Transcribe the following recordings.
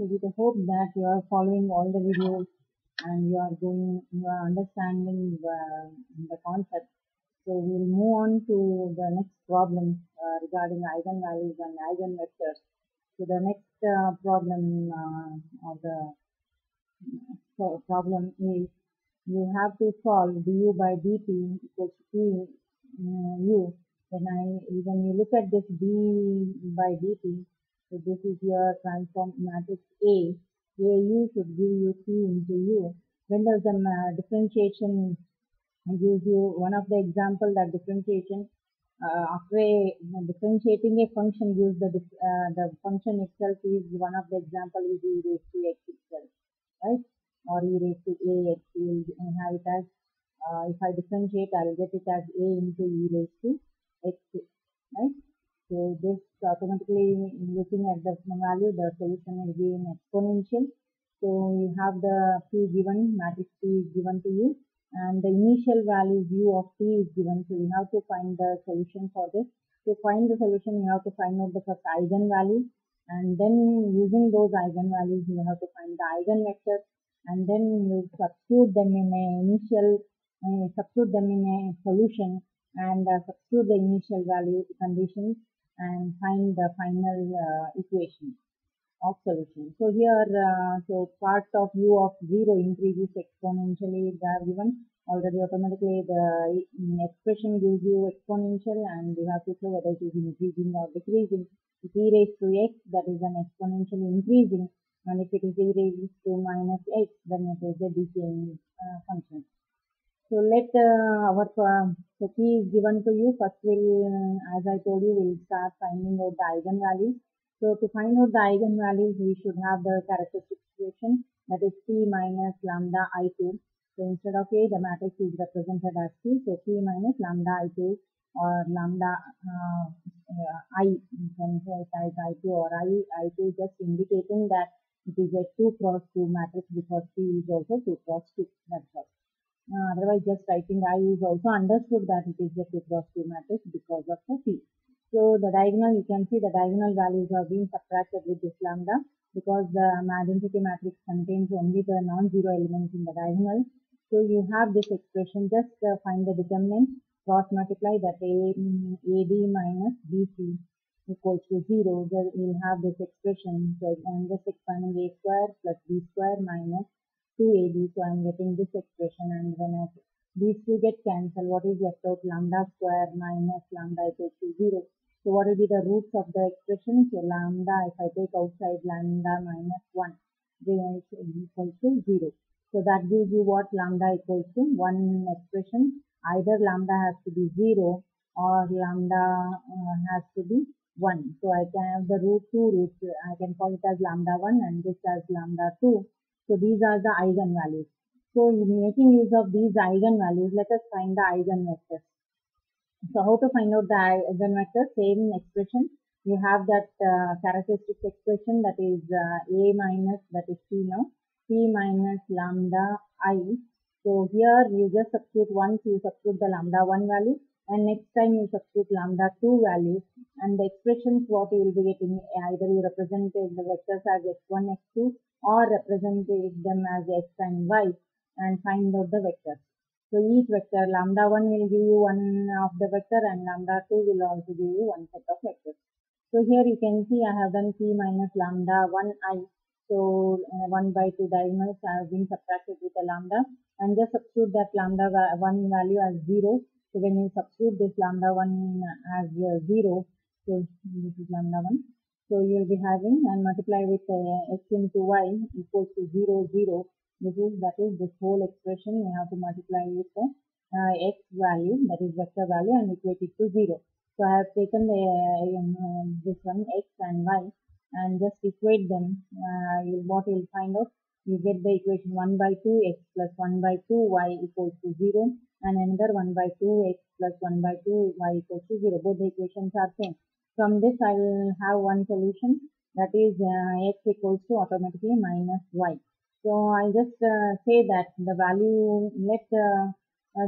So with the hope that you are following all the videos and you are understanding the concept. So we'll move on to the next problem regarding eigenvalues and eigenvectors. So the next problem of the problem is you have to solve du by dt equals to p u. When you look at this d by dt, so this is your transform matrix A. AU should give you P into U. When does the differentiation gives you one of the example that differentiation after differentiating a function gives the function itself is one of the example is e raised to x itself, right? Or e raised to ax. You will have it as if I differentiate, I will get it as a into e raised to x, right? So this automatically, looking at the value, the solution will be in exponential. So you have the p given, matrix p is given to you, and the initial value u of t is given. So you have to find the solution for this. To find the solution, you have to find out the first eigenvalue, and then using those eigenvalues, you have to find the eigenvector, and then you substitute them in a solution, and substitute the initial value conditions and find the final equation of solution. So here, so part of u of 0 increases exponentially. They are given already automatically. The expression gives you exponential, and you have to show whether it is increasing or decreasing. If e raised to x, that is an exponential increasing, and if it is e raised to minus x, then it is a decaying function. So let so p is given to you. First we'll, as I told you, we'll start finding out the eigenvalues. So to find out the eigenvalues, we should have the characteristic equation, that is p minus lambda I2. So instead of a, the matrix is represented as p. So p minus lambda I2 or lambda I, you can say it as I2 or I2, just indicating that it is a 2 cross 2 matrix because p is also 2 cross 2. That's all. Otherwise, just writing I is also understood that it is a 2 cross 2 matrix because of the P. So the diagonal, you can see the diagonal values are being subtracted with this lambda because the identity matrix contains only the non-zero elements in the diagonal. So you have this expression, just find the determinant, cross multiply that AD minus BC equals to 0. Then we'll have this expression. So I'm just expanding a square plus b square minus 2ab, so I'm getting this expression, and when these two get cancelled, what is left out? Lambda square minus lambda equals to 0. So what will be the roots of the expression? So lambda, if I take outside lambda minus 1, then it equals to 0. So that gives you what? Lambda equals to 1 expression. Either lambda has to be 0 or lambda has to be 1. So I can have the two roots. I can call it as lambda 1 and this as lambda 2. So these are the eigenvalues. So in making use of these eigenvalues, let us find the eigenvectors. So how to find out the eigenvector? Same expression. You have that characteristic expression, that is a minus, that is p now, p minus lambda I. So here you just substitute once, you substitute the lambda 1 value, and next time you substitute lambda 2 value, and the expressions what you will be getting, either you represent the vectors as x1, x2, or represent them as x and y, and find out the vectors. So each vector, lambda 1 will give you one of the vector, and lambda 2 will also give you one set of vectors. So here you can see I have done p minus lambda 1 I. So 1 by 2 diagonals have been subtracted with a lambda, and just substitute that lambda 1 value as 0. So when you substitute this lambda 1 as 0, so this is lambda 1. So you will be having, and multiply with x into y equals to 0, 0. That is this whole expression. You have to multiply with the x value, that is vector value, and equate it to 0. So I have taken this one x and y and just equate them. What you will find out? You get the equation 1 by 2 x plus 1 by 2 y equals to 0, and another 1 by 2 x plus 1 by 2 y equals to 0. Both the equations are same. From this, I will have one solution, that is x equals to automatically minus y. So I'll just say that the value, let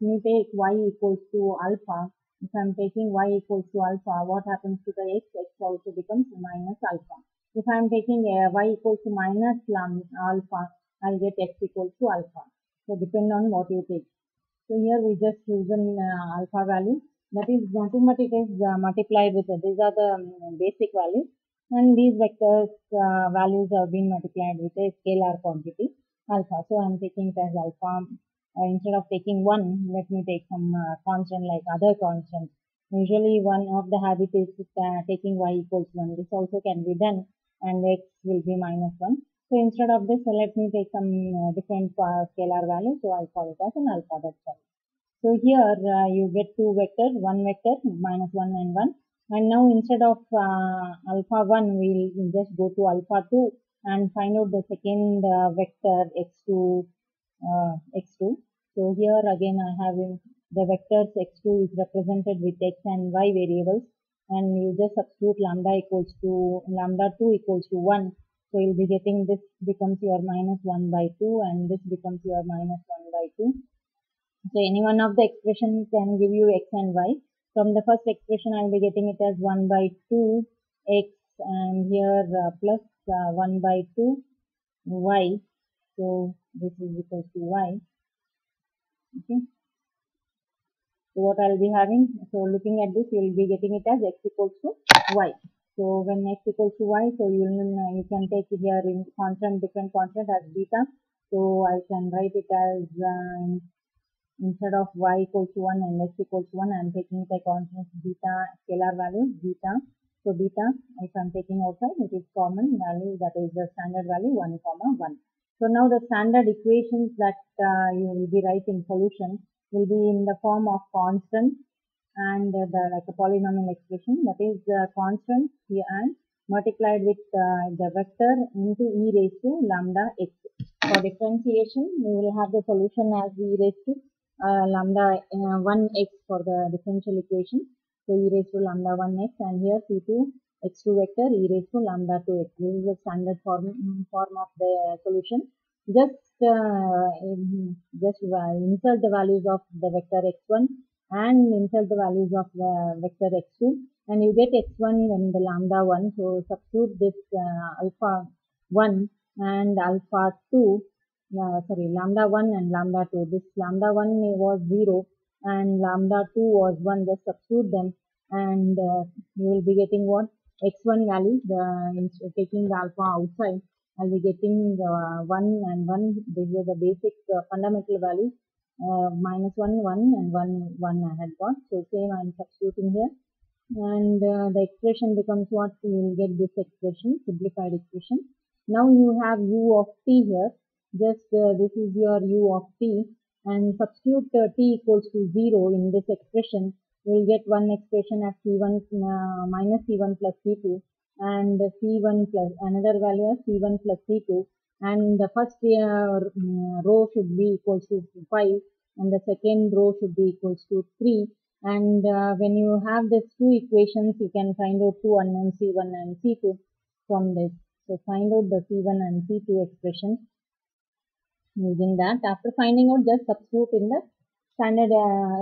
me take y equals to alpha. If I'm taking y equals to alpha, what happens to the x? X also becomes minus alpha. If I am taking y equals to minus alpha, I'll get x equals to alpha. So depend on what you take. So here we just use an alpha value, that is nothing but it is multiplied with these are the basic values, and these vectors values have been multiplied with a scalar quantity alpha. So I am taking it as alpha. Instead of taking 1, let me take some constant like other constants. Usually one of the habit is taking y equals 1. This also can be done, and x will be minus 1. So instead of this, let me take some different scalar value. So I call it as an alpha. That's all. So here you get two vectors, one vector minus 1 and 1. And now instead of alpha 1, we'll just go to alpha 2 and find out the second vector x2 x2. So here again I have the vectors x2 is represented with x and y variables, and you just substitute lambda equals to lambda 2 equals to 1. So you'll be getting this becomes your minus 1 by 2, and this becomes your minus 1 by 2. So any one of the expression can give you x and y. From the first expression, I will be getting it as 1 by 2 x, and here plus 1 by 2 y. So this is equals to y. Okay. So what I'll be having, so looking at this, you will be getting it as x equals to y. So when x equals to y, so you can take it here in constant, different constant as beta. So I can write it as instead of y equals to 1 and x equals to 1, I am taking the constant beta scalar value beta. So beta, if I am taking outside, it is common value, that is the standard value 1 comma 1. So now the standard equations that you will be writing solution will be in the form of constant and like a polynomial expression, that is constant here and multiplied with the vector into e raised to lambda x. For differentiation, we will have the solution as e raised to lambda 1x for the differential equation. So e raised to lambda 1x, and here c2 x2 vector e raised to lambda 2x. This is the standard form of the solution. Just insert the values of the vector x1 and insert the values of the vector x2, and you get x1 when the lambda 1. So substitute this alpha 1 and alpha 2. Lambda 1 and lambda 2. This lambda 1 was 0 and lambda 2 was 1. Just substitute them, and you will be getting what? X1 value, taking the alpha outside, I'll be getting 1 and 1. These are the basic fundamental values. Minus 1, 1 and 1, 1 I had got. So same I am substituting here. And the expression becomes what? You will get this expression, simplified expression. Now you have u of t here. Just this is your u of t, and substitute t equals to 0 in this expression. You will get one expression as c1 minus c1 plus c2, and c1 plus another value as c1 plus c2, and the first row should be equals to 5, and the second row should be equals to 3. And when you have these two equations, you can find out two unknown c1 and c2 from this. So find out the c1 and c2 expressions using that. After finding out, just substitute in the standard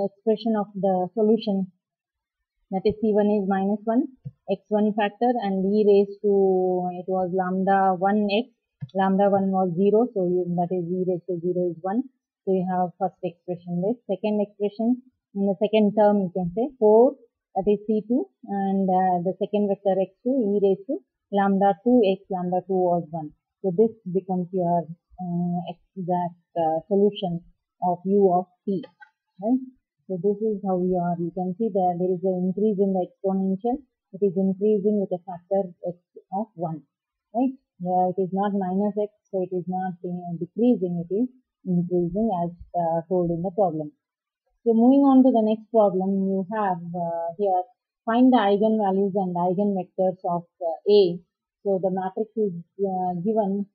expression of the solution, that is c1 is minus 1 x1 factor, and e raised to, it was lambda 1x, lambda 1 was 0, so that is e raised to 0 is 1. So you have first expression. This second expression, in the second term you can say 4, that is c2, and the second vector x2 e raised to lambda 2x, lambda 2 was 1. So this becomes your exact solution of u of t, right? So this is how you can see that there is an increase in the exponential. It is increasing with a factor x of 1, right? Yeah, it is not minus x, so it is not decreasing, it is increasing as told in the problem. So moving on to the next problem, you have here, find the eigenvalues and eigenvectors of A. So the matrix is given.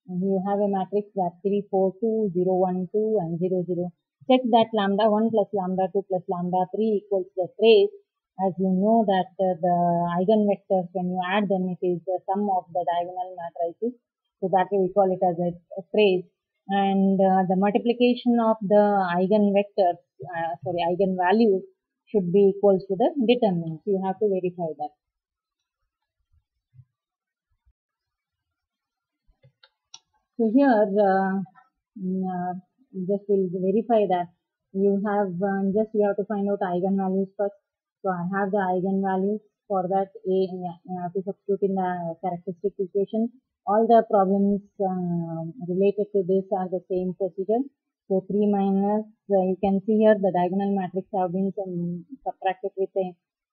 You have a matrix that 3, 4, 2, 0, 1, 2 and 0, 0. Check that lambda 1 plus lambda 2 plus lambda 3 equals the trace. As you know that the eigenvectors, when you add them, it is the sum of the diagonal matrices. So that we call it as a trace. And the multiplication of the eigenvectors, eigenvalues should be equals to the determinant. You have to verify that. So here, mm, uh, just will verify that you have to find out eigenvalues first. So I have the eigenvalues. For that, I have to substitute in the characteristic equation. All the problems related to this are the same procedure. So 3 minus, you can see here the diagonal matrix have been subtracted with a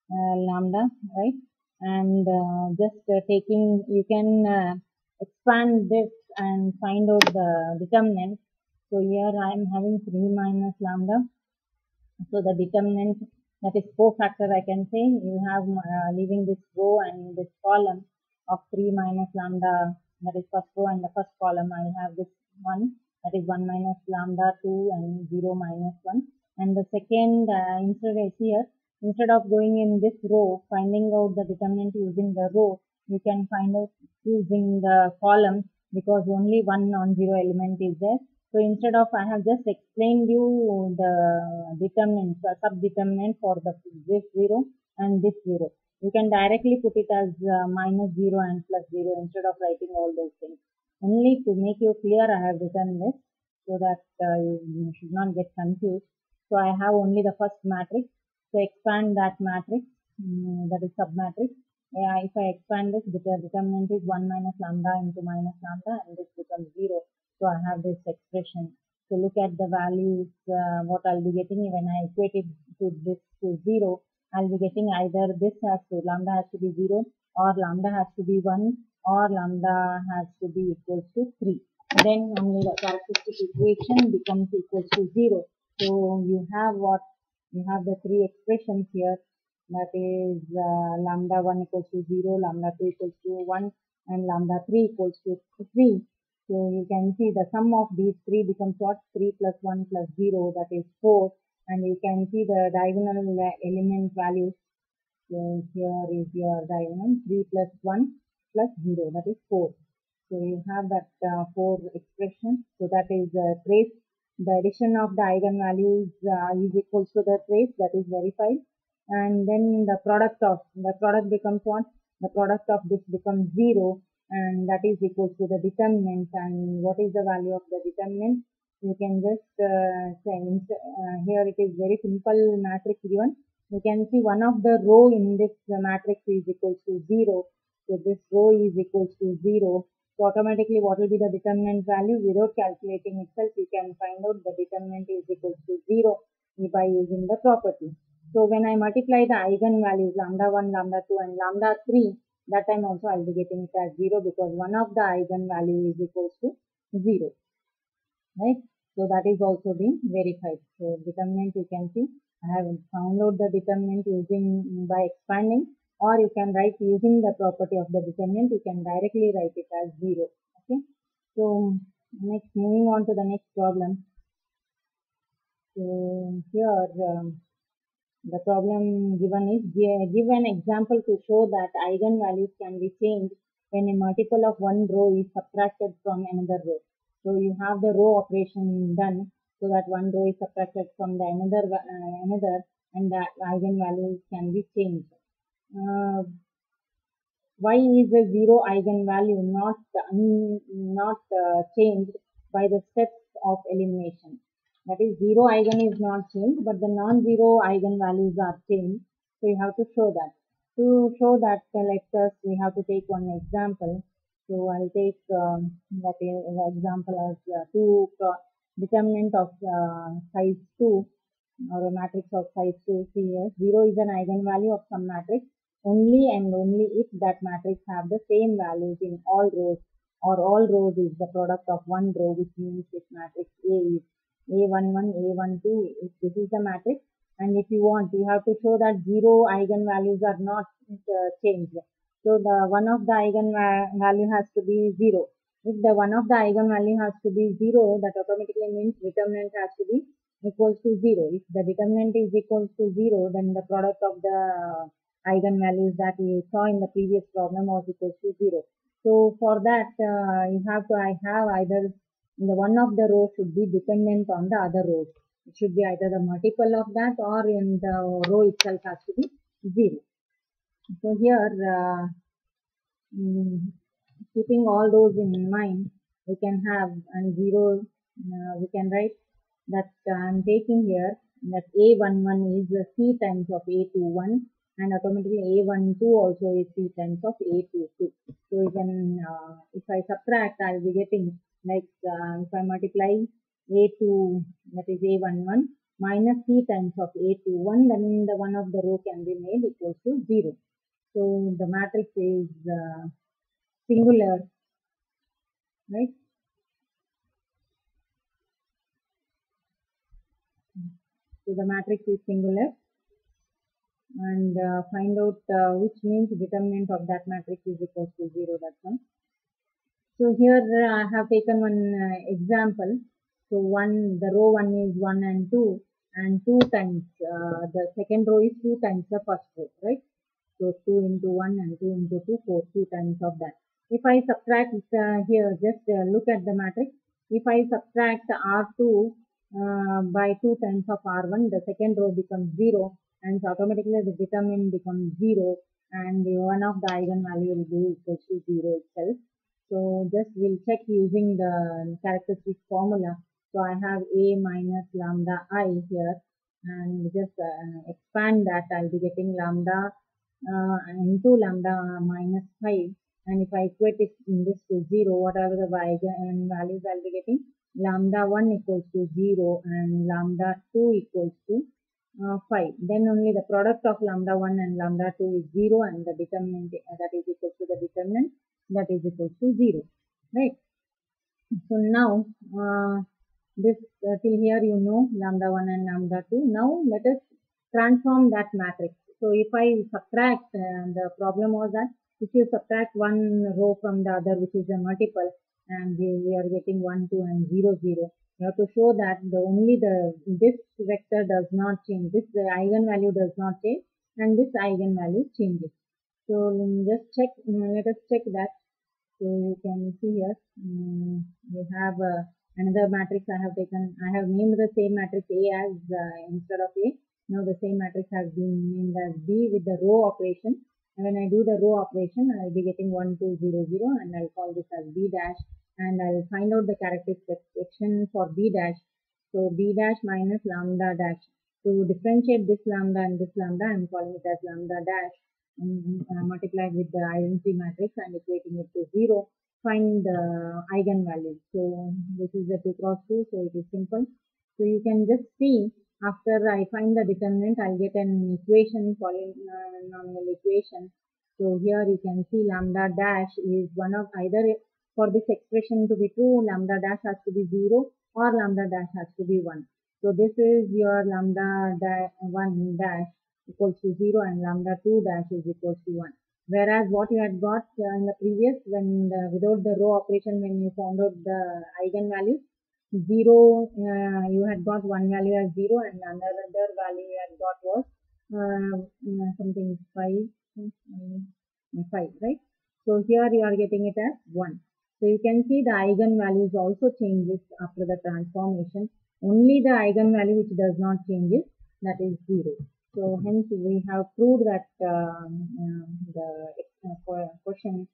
lambda, right? And just taking, you can expand this and find out the determinant. So here I am having 3 minus lambda. So the determinant, that is cofactor, I can say. You have leaving this row and this column of 3 minus lambda, that is first row, and the first column I have this one, that is 1 minus lambda 2 and 0 minus 1. And the second, instead of going in this row, finding out the determinant using the row, you can find out using the column, because only one non-zero element is there. So instead of, I have just explained you the determinant, sub-determinant for this 0 and this 0. You can directly put it as minus 0 and plus 0 instead of writing all those things. Only to make you clear, I have written this so that you should not get confused. So I have only the first matrix. So expand that matrix, that is submatrix. If I expand this, the determinant is 1 minus lambda into minus lambda, and this becomes 0. So I have this expression. So look at the values, what I'll be getting when I equate it to this to 0. I'll be getting either this has to, lambda has to be 0, or lambda has to be 1, or lambda has to be equals to 3. Then only the characteristic equation becomes equals to 0. So you have what? You have the three expressions here. That is lambda 1 equals to 0, lambda 2 equals to 1, and lambda 3 equals to 3. So you can see the sum of these three becomes what? 3 plus 1 plus 0, that is 4. And you can see the diagonal element values. So here is your diagonal, 3 plus 1 plus 0, that is 4. So you have that 4 expression. So that is trace. The addition of the eigenvalues is equals to the trace, that is verified. And then the product becomes what? The product of this becomes 0, and that is equals to the determinant. And what is the value of the determinant? You can just say, here it is very simple matrix given. You can see one of the row in this matrix is equals to 0. So this row is equals to 0. So automatically what will be the determinant value? Without calculating itself, you can find out the determinant is equals to 0 by using the property. So when I multiply the eigenvalues lambda 1, lambda 2 and lambda 3, that time also I will be getting it as 0, because one of the eigenvalue is equals to 0. Right? So that is also being verified. So determinant, you can see I have found out the determinant using by expanding, or you can write using the property of the determinant, you can directly write it as 0. Okay. So next, moving on to the next problem. So here the problem given is, give an example to show that eigenvalues can be changed when a multiple of one row is subtracted from another row. So you have the row operation done, so that one row is subtracted from the another, and the eigenvalues can be changed. Why is the 0 eigenvalue not changed by the steps of elimination? That is, 0 eigen is not changed, but the non-zero eigenvalues are changed. So you have to show that. To show that, we have to take one example. So I'll take that example as determinant of size 2, or a matrix of size 2. See here, 0 is an eigenvalue of some matrix only and only if that matrix have the same values in all rows, or all rows is the product of one row, which means this matrix A is A11, A12, if this is the matrix. And if you want, you have to show that 0 eigenvalues are not changed. So the one of the eigenvalue has to be 0. If the one of the eigenvalue has to be 0, that automatically means determinant has to be equals to 0. If the determinant is equals to 0, then the product of the eigenvalues that we saw in the previous problem was equals to 0. So for that, I have either the one of the rows should be dependent on the other rows. It should be either the multiple of that, or in the row itself has to be 0. So here, keeping all those in mind, we can have, and 0 we can write that I'm taking here that A11 is C times of A21, and automatically A12 also is C times of A22. So you can, if I subtract, I'll be getting like if I multiply A2, that is A11 minus C times of A21, then the one of the row can be made equals to 0. So the matrix is singular, right? So the matrix is singular, and find out which means determinant of that matrix is equals to 0. That's one. So here I have taken one example. So the row 1 is 1 and 2, and 2 times the second row is 2 times the first row, right? So 2 into 1 and 2 into 2, 4, 2 times of that. If I subtract here, just look at the matrix. If I subtract R2 by 2 times of R1, the second row becomes 0, and so automatically the determinant becomes 0, and one of the eigenvalue will be equal to 0 itself. So just we'll check using the characteristic formula. So I have A minus lambda I here, and just expand that, I'll be getting lambda into lambda minus 5, and if I equate it in this to 0, whatever the eigen values I'll be getting, lambda 1 equals to 0 and lambda 2 equals to 5. Then only the product of lambda 1 and lambda 2 is 0, and the determinant that is equal to the determinant that is equal to 0, right? So now this till here you know lambda 1 and lambda 2. Now let us transform that matrix. So if I subtract, the problem was that if you subtract one row from the other, which is a multiple, and we are getting 1, 2 and 0, 0, you have to show that this vector does not change, this eigenvalue does not change, and this eigenvalue changes. So just check, let us check that. So you can see here, we have another matrix I have taken. I have named the same matrix A as instead of A. Now the same matrix has been named as B with the row operation. And when I do the row operation, I'll be getting 1, 2, 0, 0, and I'll call this as B dash. And I'll find out the characteristic expression for B dash. So B dash minus lambda dash. To differentiate this lambda and this lambda, I'm calling it as lambda dash, and multiplied with the identity matrix and equating it to 0, find the eigenvalue. So this is the 2 cross 2, so it is simple. So you can just see, after I find the determinant, I'll get an equation, polynomial equation. So here you can see lambda dash is one of either, for this expression to be true, lambda dash has to be 0 or lambda dash has to be 1. So this is your lambda 1 dash equals to 0 and lambda 2 dash is equals to 1. Whereas what you had got in the previous, without the row operation, when you found out the eigenvalues, 0, you had got one value as 0, and another value you had got was something 5, right? So here you are getting it as 1. So you can see the eigenvalues also changes after the transformation. Only the eigenvalue which does not change is, that is 0. So hence we have proved that the question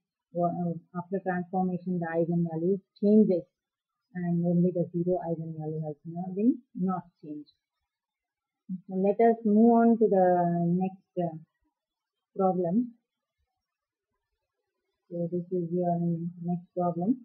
after transformation the eigenvalue changes, and only the 0 eigenvalue has not changed. So let us move on to the next problem. So this is your next problem.